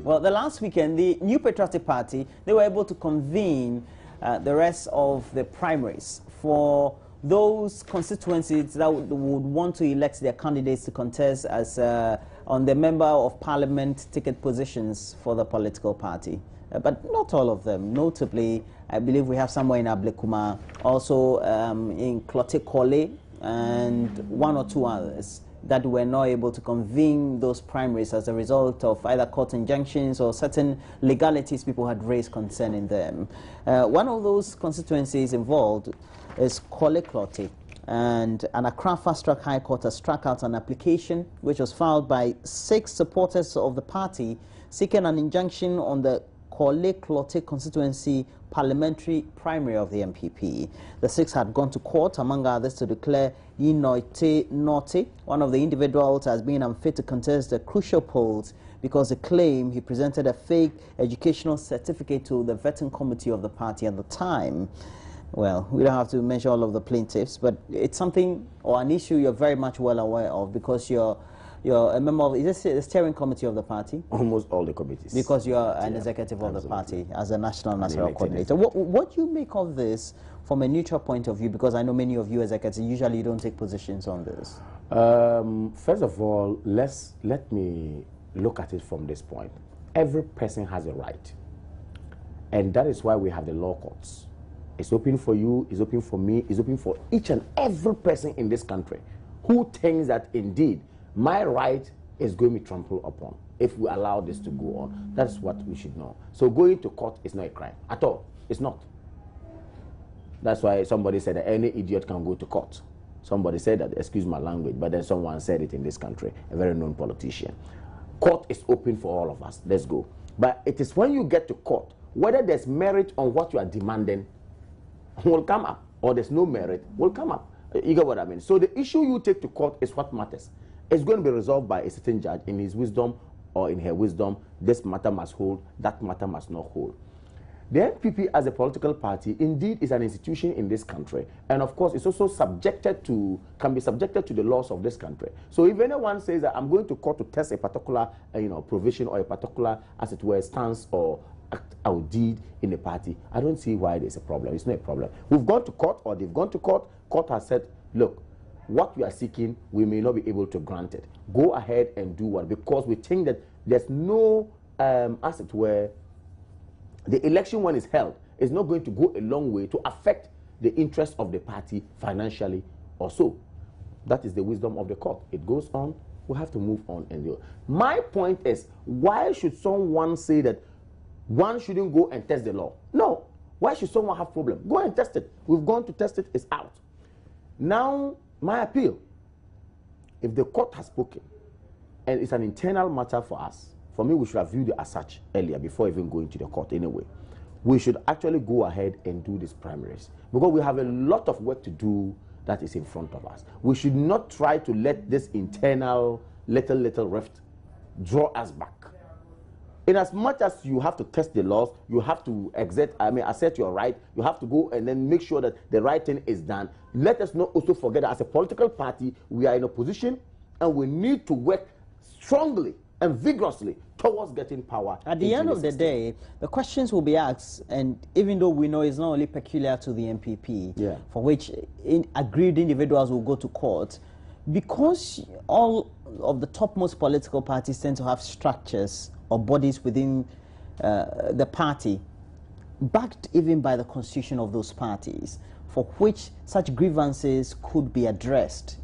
Well, the last weekend, the New Patriotic Party, they were able to convene the rest of the primaries for those constituencies that would want to elect their candidates to contest as on the Member of Parliament ticket positions for the political party. But not all of them. Notably, I believe we have somewhere in Ablekuma, also in Korle, and one or two others that were not able to convene those primaries as a result of either court injunctions or certain legalities people had raised concerning them. One of those constituencies involved is Korle Klotey, and an Accra Fast-Track High Court has struck out an application which was filed by 6 supporters of the party seeking an injunction on the Korle Klotey constituency parliamentary primary of the MPP. The 6 had gone to court, among others, to declare Norte, one of the individuals, as being unfit to contest the crucial polls because they claim he presented a fake educational certificate to the vetting committee of the party at the time. Well, we don't have to mention all of the plaintiffs, but it's something or an issue you're very much well aware of because you're a member of, is this the steering committee of the party? Almost all the committees. Because you're an executive of the party as a national coordinator. What do you make of this from a neutral point of view? Because I know many of you executives usually don't take positions on this. First of all, let me look at it from this point. Every person has a right. And that is why we have the law courts. It's open for you, it's open for me, it's open for each and every person in this country who thinks that indeed my right is going to be trampled upon if we allow this to go on. That's what we should know. So going to court is not a crime at all. It's not. That's why somebody said that any idiot can go to court. Somebody said that, excuse my language, but then someone said it in this country, a very known politician. Court is open for all of us. Let's go. But it is when you get to court, whether there's merit on what you are demanding will come up, or there's no merit will come up. You get what I mean? So the issue you take to court is what matters. It's going to be resolved by a certain judge in his wisdom or in her wisdom. This matter must hold, that matter must not hold. The NPP as a political party indeed is an institution in this country, and of course it's also subjected to, can be subjected to the laws of this country. So if anyone says that I'm going to court to test a particular provision or a particular, as it were, stance or act or deed in the party, I don't see why there's a problem. It's not a problem. We've gone to court, or they've gone to court. Court has said, look, what we are seeking, we may not be able to grant it. Go ahead and do what, because we think that there's no, as it were, the election when it's held is not going to go a long way to affect the interest of the party financially or so. That is the wisdom of the court. It goes on, we have to move on and do it. My point is, why should someone say that one shouldn't go and test the law? No. Why should someone have problem? Go and test it. We've gone to test it, it's out. Now, my appeal, if the court has spoken, and it's an internal matter for us, for me, we should have viewed it as such earlier before even going to the court anyway. We should actually go ahead and do these primaries because we have a lot of work to do that is in front of us. We should not try to let this internal little rift draw us back. In as much as you have to test the laws, you have to assert your right, you have to go and then make sure that the right thing is done. Let us not also forget that as a political party, we are in a position and we need to work strongly and vigorously towards getting power. At the end of the day, the questions will be asked, and even though we know it's not only peculiar to the MPP, for which agreed individuals will go to court, because all of the topmost political parties tend to have structures or bodies within the party, backed even by the constitution of those parties, for which such grievances could be addressed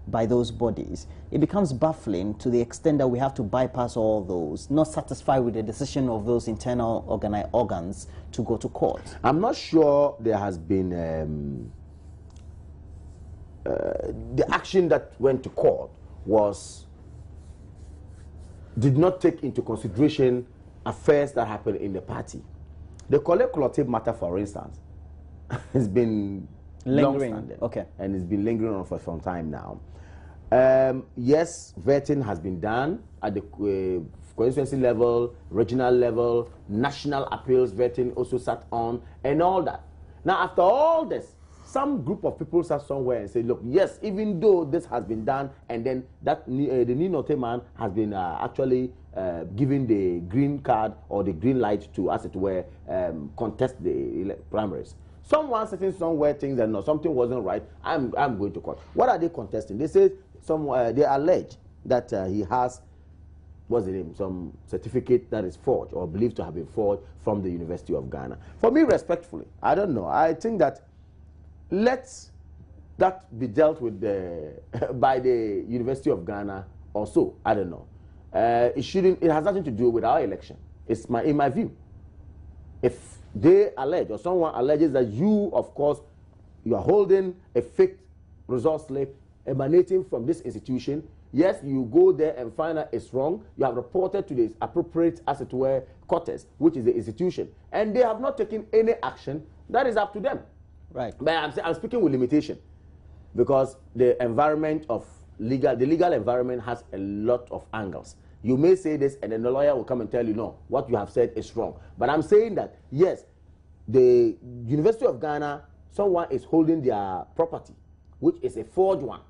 by those bodies, it becomes baffling to the extent that we have to bypass all those, not satisfied with the decision of those internal organs to go to court. I'm not sure there has been the action that went to court did not take into consideration affairs that happened in the party. The Korle Klotey matter, for instance, has been lingering, and it's been lingering on for some time now. Yes, vetting has been done at the constituency level, regional level, national appeals vetting also sat on, and all that. Now, after all this, some group of people sat somewhere and said, look, yes, even though this has been done, and then that the Ninote man has been actually given the green card or the green light to, as it were, contest the primaries. Someone sitting somewhere thinks that no, something wasn't right. I'm going to court. What are they contesting? They say they allege that he has, what's the name, some certificate that is forged or believed to have been forged from the University of Ghana. For me, respectfully, I don't know. I think that let that be dealt with by the University of Ghana or so. I don't know. It shouldn't. It has nothing to do with our election. It's in my view. If they allege or someone alleges that you, of course, you are holding a fake result slip emanating from this institution, yes, you go there and find out it's wrong. You have reported to the appropriate, as it were, quarters, which is the institution, and they have not taken any action. That is up to them. Right. But I'm speaking with limitation, because the environment of the legal environment has a lot of angles. You may say this, and then the lawyer will come and tell you, no, what you have said is wrong. But I'm saying that, yes, the University of Ghana, someone is holding their property, which is a forged one.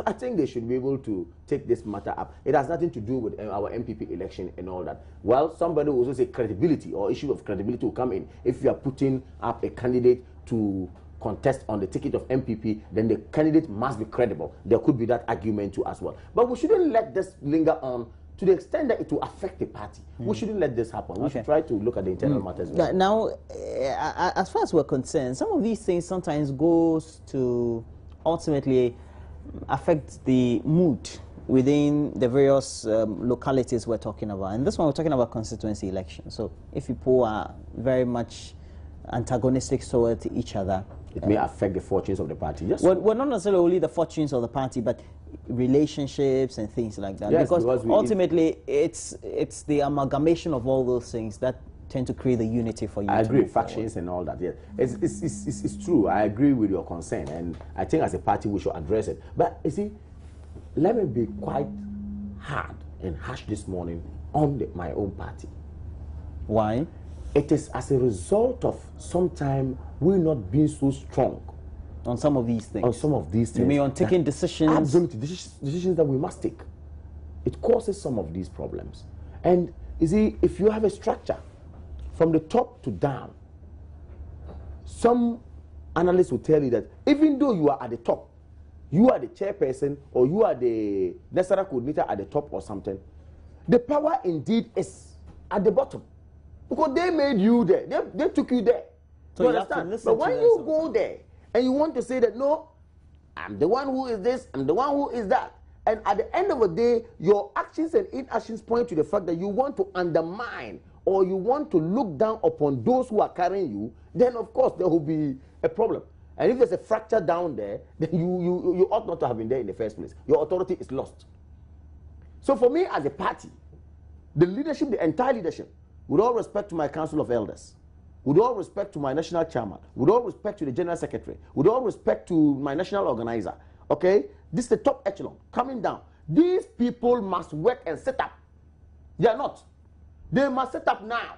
I think they should be able to take this matter up. It has nothing to do with our MPP election and all that. Well, somebody will also say credibility or issue of credibility will come in. If you are putting up a candidate to contest on the ticket of MPP, then the candidate must be credible. There could be that argument too as well. But we shouldn't let this linger on to the extent that it will affect the party. We shouldn't let this happen. We should try to look at the internal matters. Now, as far as we're concerned, some of these things sometimes goes to ultimately affect the mood within the various localities we're talking about. And this one, we're talking about constituency elections. So if people are very much antagonistic toward each other, it may affect the fortunes of the party. Yes. Well, not necessarily only the fortunes of the party, but relationships and things like that. Yes, because ultimately, it's the amalgamation of all those things that tend to create the unity for you. I agree, factions and all that. Yes, it's true. I agree with your concern, and I think as a party we should address it. But you see, let me be quite hard and harsh this morning on my own party. Why? It is as a result of sometime we not being so strong on some of these things. On some of these things. You mean on taking decisions? Absolutely, decisions that we must take. It causes some of these problems. And you see, if you have a structure from the top to down, some analysts will tell you that even though you are at the top, you are the chairperson or you are the necessary coordinator at the top or something, the power indeed is at the bottom. Because they made you there. They took you there. So you understand? But when you go there and you want to say that, no, I'm the one who is this, I'm the one who is that. And at the end of the day, your actions and inactions point to the fact that you want to undermine or you want to look down upon those who are carrying you, then of course there will be a problem. And if there's a fracture down there, then you ought not to have been there in the first place. Your authority is lost. So for me as a party, the leadership, the entire leadership, with all respect to my Council of Elders, with all respect to my national chairman, with all respect to the general secretary, with all respect to my national organizer, okay? This is the top echelon coming down. These people must work and set up. They are not. They must set up now.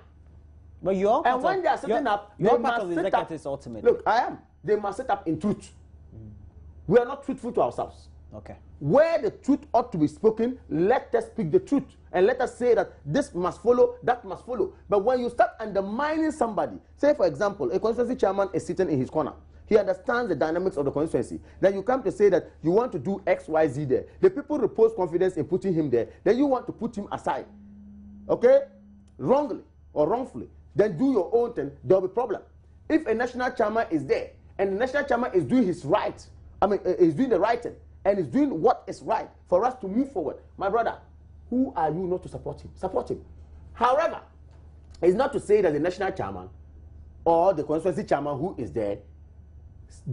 But you are. And when they are setting up, they must set up. Ultimately. Look, I am. They must set up in truth. We are not truthful to ourselves. Okay. Where the truth ought to be spoken, let us speak the truth. And let us say that this must follow, that must follow. But when you start undermining somebody, say for example, a constituency chairman is sitting in his corner. He understands the dynamics of the constituency. Then you come to say that you want to do X, Y, Z there. The people repose confidence in putting him there. Then you want to put him aside. Okay? Wrongly or wrongfully. Then do your own thing. There will be problem. If a national chairman is there and the national chairman is doing his right, is doing the right thing, and is doing what is right for us to move forward, my brother, who are you not to support him? Support him. However, it's not to say that the national chairman or the constituency chairman who is there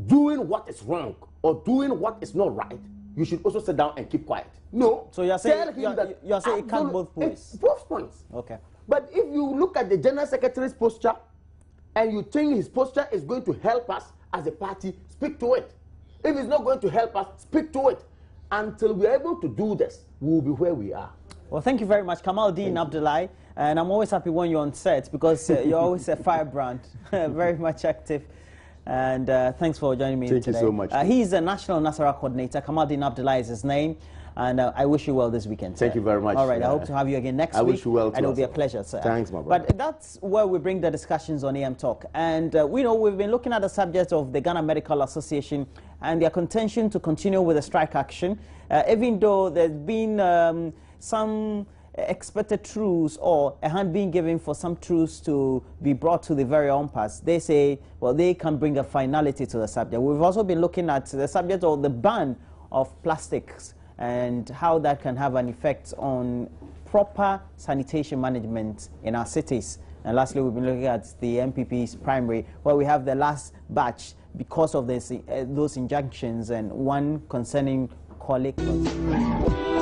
doing what is wrong or doing what is not right, you should also sit down and keep quiet. No. So you're saying it can't both points. Both points. Okay. But if you look at the general secretary's posture and you think his posture is going to help us as a party, speak to it. If it's not going to help us, speak to it. Until we're able to do this, we will be where we are. Well, thank you very much, Kamaldeen Abdullahi. And I'm always happy when you're on set because you're always a firebrand, very much active. And thanks for joining me Thank today. you so much. He's the National Nasara Coordinator. Kamaldeen Abdullah is his name. And I wish you well this weekend, sir. Thank you very much. All right, I hope to have you again next week. I wish you well too. And it'll be a pleasure, sir. Thanks, my brother. But that's where we bring the discussions on AM Talk. And we know we've been looking at the subject of the Ghana Medical Association and their contention to continue with the strike action, even though there's been some expected truce or a hand being given for some truce to be brought to the very impasse. They say, well, they can bring a finality to the subject. We've also been looking at the subject of the ban of plastics and how that can have an effect on proper sanitation management in our cities. And lastly, we've been looking at the MPP's primary, where we have the last batch because of this, those injunctions, and one concerning Korle Klotey.